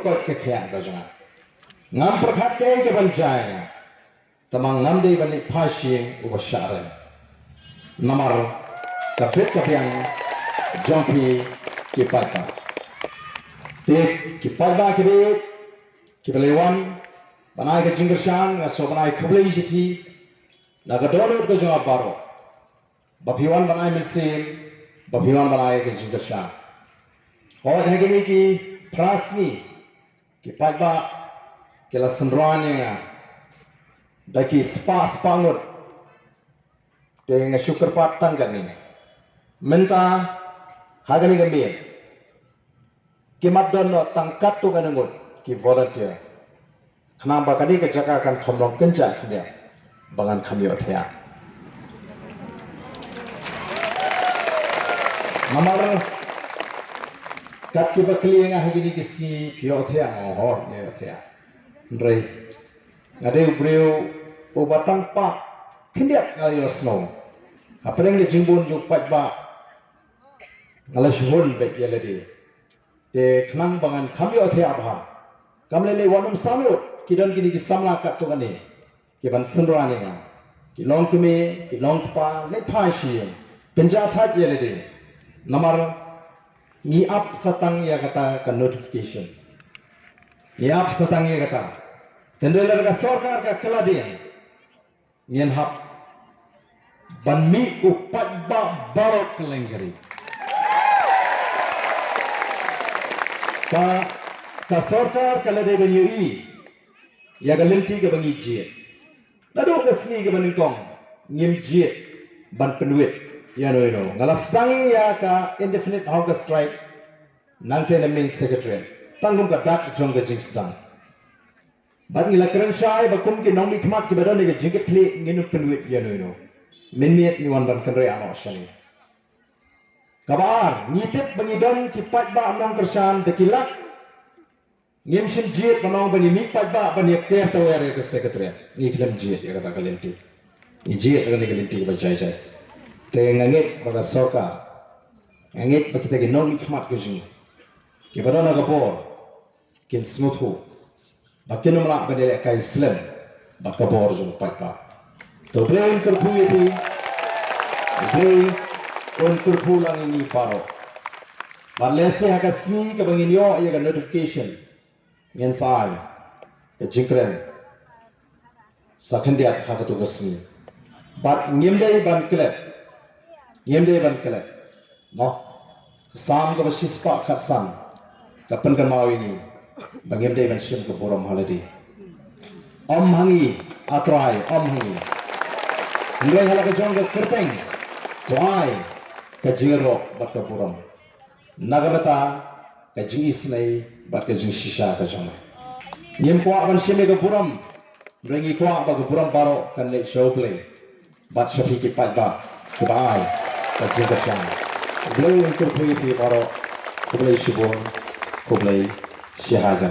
ko ke khya da jang ngam prakhat ke ban jai tamang ngam dei ban phai shi u share namar ka phet ka piang jompi ki pata te ki pada ke ki belewan banai ke jinggershan nga so banai khablei shi na ga donut ko jawab baro bapiwan banai misin bapiwan banai ke jinggershan और है कि फ्रांसनी कि पाइबा के ला संराने दाकी स्पांगुट ते शुक्र पात तंगनी मेंता हागनी गंबे कि मदन तंगkat तो गनगुट कि वॉलंटियर खना बकनी के जगह kan खमलों कंचा खने बगान खमियो थया number kat ki bakli nga hagini kisi pio thea ngor ne thea rei ngade breu o batang pa kindiak ngayo snow apreng ge jingbon juk pat ba ngala shhon be yeledi te khnang bangan khamyo thea bha kamle le wanum samut kidon gini ki samla kat to gane ki ban sunra ne nga ki long kume ki long pa le phai shi penja that yeledi namar ni up satang ya kata ka notification ni up satang ya kata tendelar ka sarkar ka keladian nien hap banmi upat ba barok kelengari ka sarkar kelade benyi ya galinti ke bangi jie lado kesni ke baningkong ngim jie ban penuit ya no ngalasang ya ka indefinite hunger strike nangte na main secretary tangum ka dak jong ga jingstan bad ngila kren shai ba kum ki nongmi khmat ki badon ge jingit kli nginu penwit ya no min miet ni wan ban kan re amo shani kabar nitip bangidon ki pat ba nong kersan de kilak ngim shin jiet banong bani mi pat ba bani ke to ya re secretary ni klem jiet ya kata kalenti ni jiet ga ni kalenti ba jai jai te ngangit baga soka ngangit ba kita ginong khmat ke jing ke barana ga por kin smuthu ba kin mala ba de kai slam ba ka bor jung pa pa to brain kur phu yeti brain on kur phu lang ni paro ba lese ha ka smi ka bangin yo ya ga notification ngen sai ke jingkren sakhandia ha ka to ga smi ba ngimdai ban klet yemde ban kala no sam ko shispa khasan kapan kan mau ini bangem de ban sim ko borom haladi om hangi atrai om hangi ngai hala ka jong ko kerteng toai ka jiro bat ka borom nagamata ka jingis nai bat ka jing shisha ka jong yem ko ban sim ko borom rengi ko ba ko borom baro kan le show play bat shafi ki pat ba goodbye Terima kasih. Beliau yang terpilih di Baro, beliau Shibon, beliau Shah.